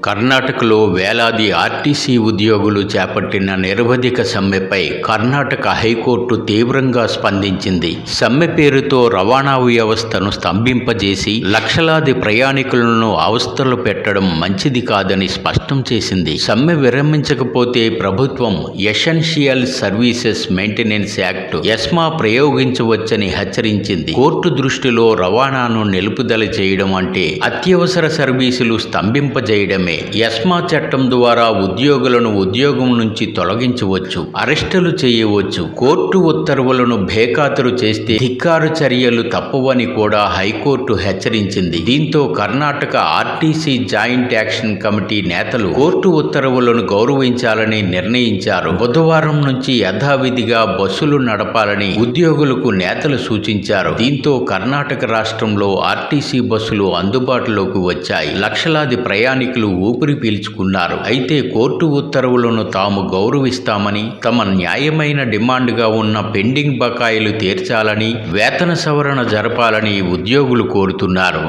కర్ణాటకలో వేలాది ఆర్టీసీ ఉద్యోగులు చేపట్టిన నిరవధిక సమ్మెపై కర్ణాటక హైకోర్టు తీవ్రంగా స్పందించింది. సమ్మె పేరుతో రవాణా వ్యవస్థను స్తంభింపజేసి లక్షలాది ప్రయాణికులను అవస్థలు పెట్టడం మంచిది కాదని స్పష్టం చేసింది. సమ్మె విరమించకపోతే ప్రభుత్వం essential services maintenance act ESMA ప్రయోగించవచ్చని హెచ్చరించింది. కోర్టు దృష్టిలో రవాణాను నిలుపుదల చేయడం అంటే అత్యవసర సర్వీసులు స్తంభింపజేయడమే. ఎస్మా చట్టం ద్వారా ఉద్యోగులను ఉద్యోగం నుంచి తొలగించవచ్చు, అరెస్టులు చేయవచ్చు. కోర్టు ఉత్తర్వులను బేఖాతరు చేస్తే ధిక్కార చర్యలు తప్పవని కూడా హైకోర్టు హెచ్చరించింది. దీంతో Karnataka RTC joint action committee నేతలు కోర్టు ఉత్తర్వులను గౌరవించాలని నిర్ణయించారు. బుధవారం నుంచి యథావిధిగా బస్సులు నడపాలని ఉద్యోగులకు నేతలు సూచించారు. దీంతో కర్ణాటక రాష్ట్రంలో ఆర్టీసీ బస్సులు అందుబాటులోకి వచ్చాయి. లక్షలాది ప్రయాణికులు ఊపిరి పీల్చుకున్నారు. అయితే కోర్టు ఉత్తర్వులను తాము గౌరవిస్తామని, తమ న్యాయమైన డిమాండ్గా ఉన్న పెండింగ్ బకాయిలు తీర్చాలని, వేతన సవరణ జరపాలని ఉద్యోగులు కోరుతున్నారు.